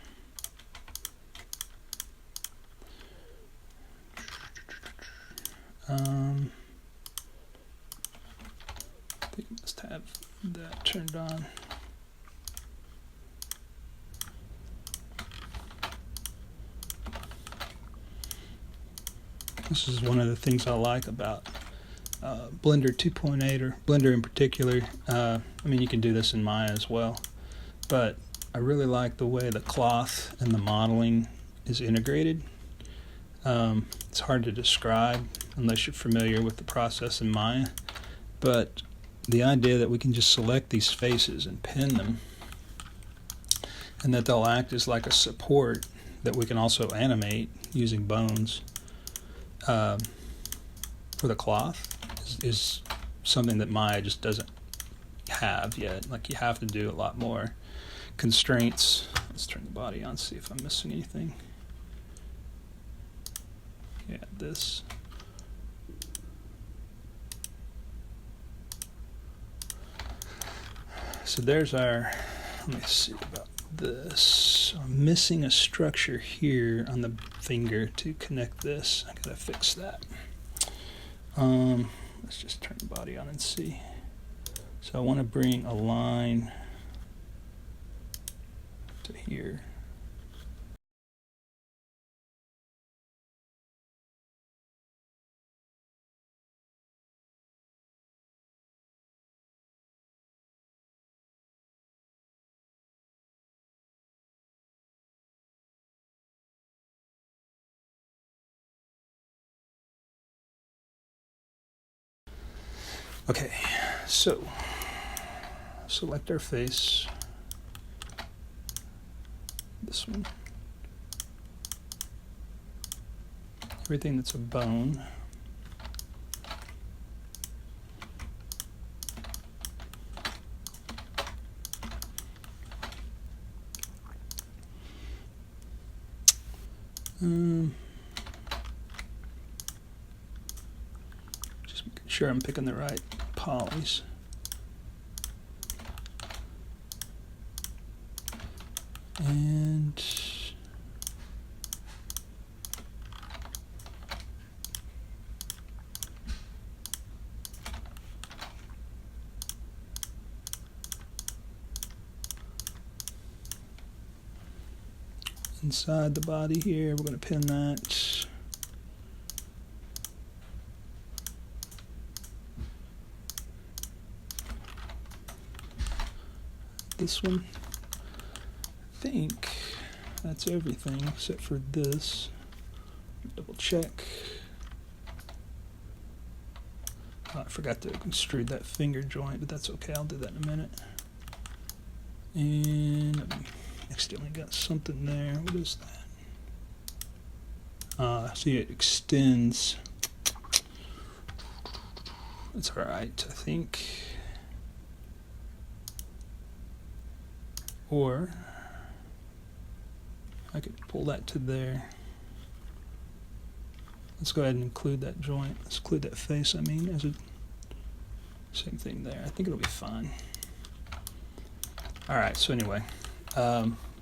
I think I must have that turned on. This is one of the things I like about Blender 2.8, or Blender in particular. I mean, you can do this in Maya as well, but I really like the way the cloth and the modeling is integrated. It's hard to describe unless you're familiar with the process in Maya, but the idea that we can just select these faces and pin them, and that they'll act as like a support that we can also animate using bones for the cloth is something that Maya just doesn't have yet. Like, you have to do a lot more constraints. Let's turn the body on, see if I'm missing anything. Yeah, this. So there's our, let me see about this. So I'm missing a structure here on the finger to connect this. I gotta fix that. Let's just turn the body on and see. So I want to bring a line to here. Okay, so select our face, this one, everything that's a bone, Just making sure I'm picking the right polys. And inside the body here, we're going to pin that. This one. I think that's everything except for this. Double check. Oh, I forgot to extrude that finger joint, but that's okay. I'll do that in a minute. And I accidentally got something there. What is that? See, it extends. That's all right, I think. Or I could pull that to there. Let's go ahead and include that joint. Let's include that face, I mean, as a same thing there. I think it'll be fine. All right, so anyway,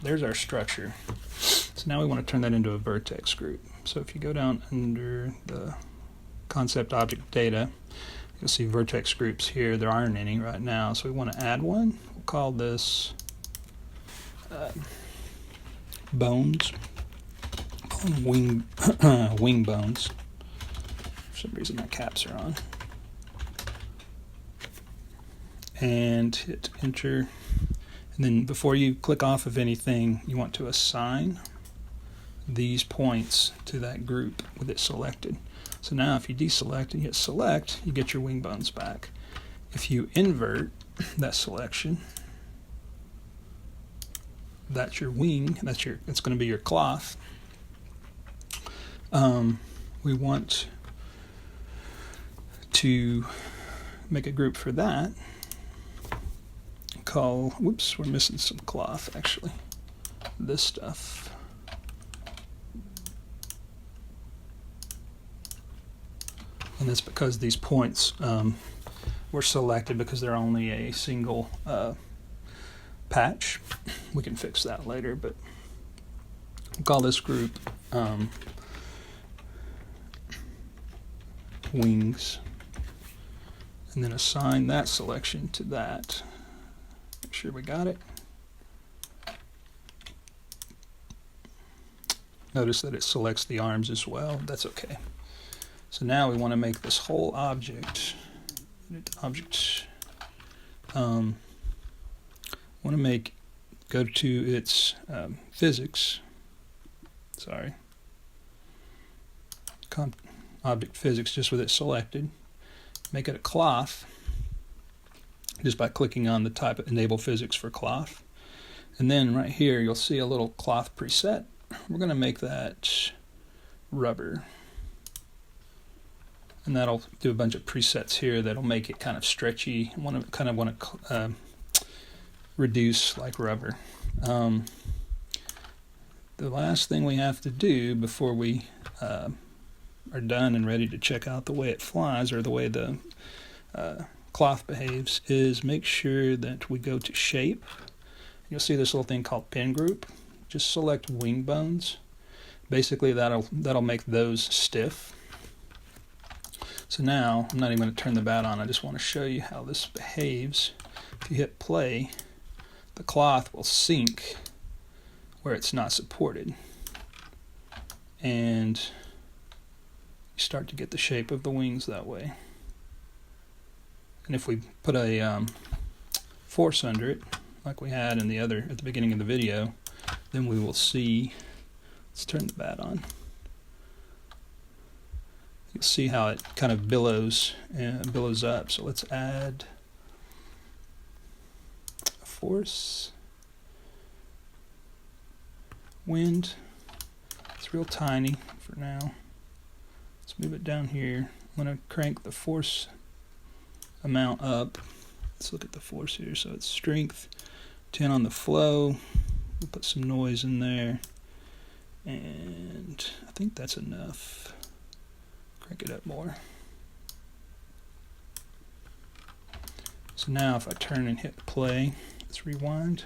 there's our structure. So now we want to turn that into a vertex group. So if you go down under the concept object data, you'll see vertex groups here. There aren't any right now, so we want to add one. We'll call this bones, wing bones. For some reason my caps are on. And hit enter. And then before you click off of anything, you want to assign these points to that group with it selected. So now if you deselect and hit select, you get your wing bones back. If you invert that selection, that's your wing, it's going to be your cloth. We want to make a group for that. Whoops, we're missing some cloth actually. This stuff. And that's because these points were selected because they're only a single patch. We can fix that later, but we'll call this group wings, and then assign that selection to that. Make sure we got it. Notice that it selects the arms as well. That's okay. So now we want to make this whole object. Want to go to its physics. Sorry. Object physics, just with it selected. Make it a cloth, just by clicking on the type of enable physics for cloth. And then right here you'll see a little cloth preset. We're going to make that rubber. And that'll do a bunch of presets here that'll make it kind of stretchy. Kind of want to reduce like rubber. The last thing we have to do before we are done and ready to check out the way it flies or the way the cloth behaves is make sure that we go to shape. You'll see this little thing called pin group. Just select wing bones. Basically that'll make those stiff. So now I'm not even going to turn the bat on. I just want to show you how this behaves. If you hit play, the cloth will sink where it's not supported, and you start to get the shape of the wings that way. And if we put a force under it, like we had in at the beginning of the video, then we will see. Let's turn the bat on. You'll see how it kind of billows up. So let's add a force. Wind. It's real tiny for now. Let's move it down here. I'm going to crank the force amount up. Let's look at the force here. So it's strength 10 on the flow. We'll put some noise in there. And I think that's enough. Crank it up more. So now if I turn and hit play, let's rewind.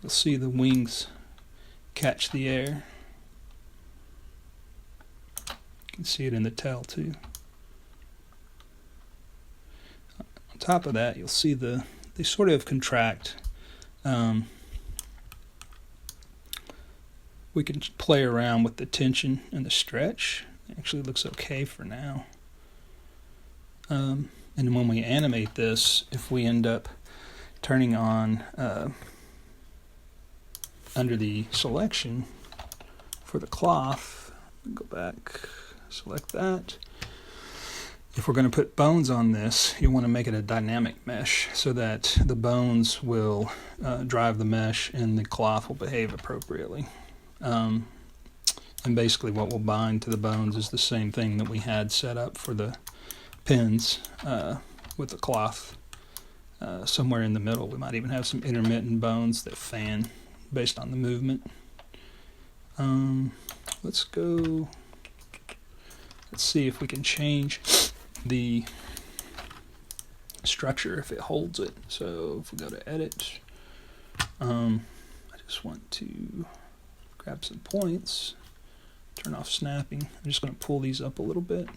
You'll see the wings catch the air. You can see it in the tail too. On top of that, you'll see they sort of contract. We can play around with the tension and the stretch. It actually looks okay for now. And when we animate this, if we end up turning on under the selection for the cloth, go back, select that. If we're going to put bones on this, you want to make it a dynamic mesh so that the bones will drive the mesh and the cloth will behave appropriately. And basically what will bind to the bones is the same thing that we had set up for the pins with the cloth somewhere in the middle. We might even have some intermittent bones that fan based on the movement. Let's see if we can change the structure if it holds it. So if we go to edit, I just want to grab some points, turn off snapping. I'm just going to pull these up a little bit.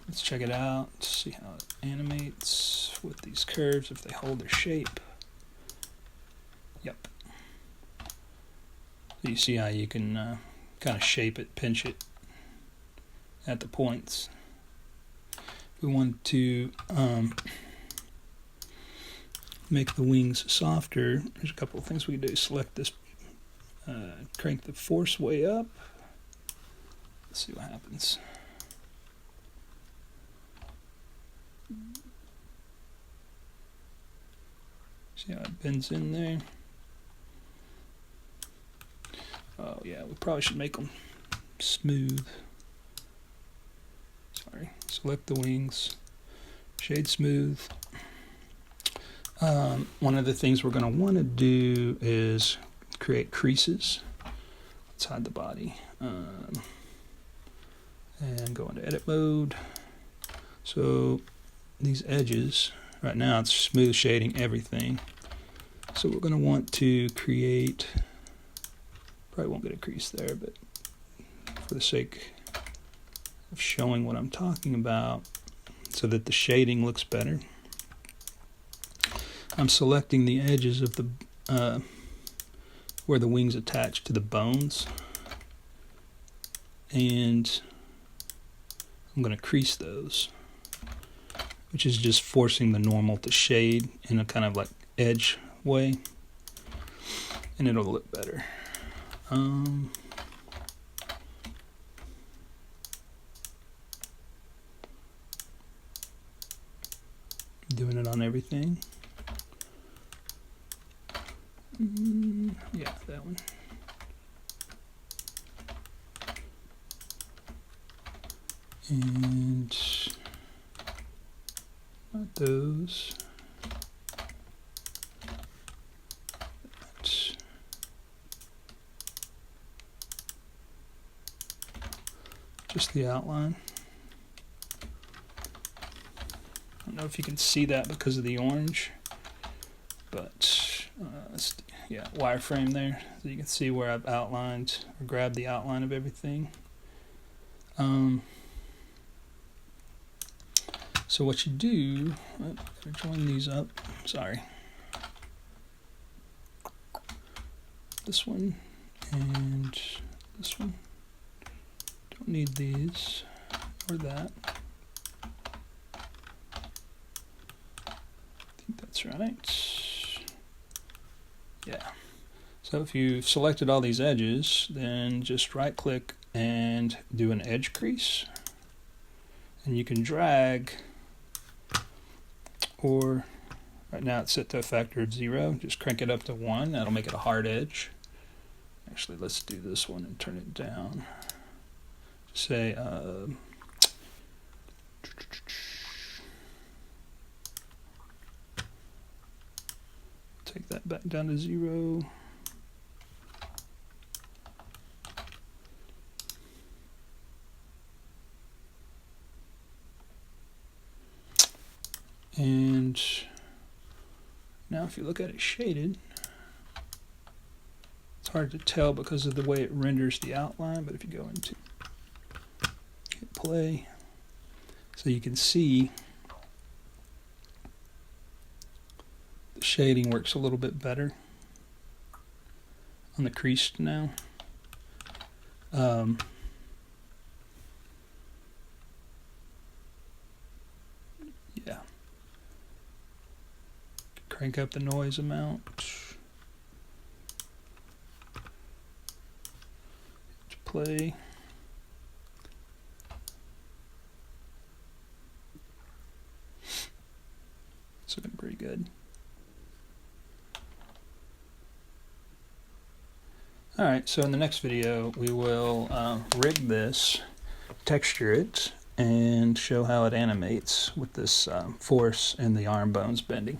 Let's check it out, see how it animates with these curves, if they hold their shape. Yep. So you see how you can kind of shape it, pinch it at the points. If we want to make the wings softer, there's a couple of things we can do. Select this, crank the force way up. Let's see what happens. See how it bends in there? Oh yeah, we probably should make them smooth. Sorry, select the wings, shade smooth. One of the things we're going to want to do is create creases. Let's hide the body. And go into edit mode. So these edges, right now it's smooth shading everything. So we're going to want to create, probably won't get a crease there, but for the sake of showing what I'm talking about, so that the shading looks better, I'm selecting the edges of the where the wings attach to the bones, and I'm going to crease those, which is just forcing the normal to shade in a kind of like edge way, and it'll look better. Doing it on everything. Yeah, that one. And not those. Just the outline. I don't know if you can see that because of the orange, but yeah, wireframe there, so you can see where I've outlined or grabbed the outline of everything. So what you do, gotta join these up, sorry. This one and this one. Don't need these or that. I think that's right. Yeah. So if you've selected all these edges, then just right click and do an edge crease. And you can drag or Right now it's set to a factor of 0. Just crank it up to 1. That'll make it a hard edge. Actually, let's do this one and turn it down. Say, take that back down to 0. And now if you look at it shaded, it's hard to tell because of the way it renders the outline, but if you go into hit play, so you can see the shading works a little bit better on the crease now. Yeah. Crank up the noise amount. Play. It's looking pretty good. Alright, so in the next video we will rig this, texture it, and show how it animates with this force and the arm bones bending.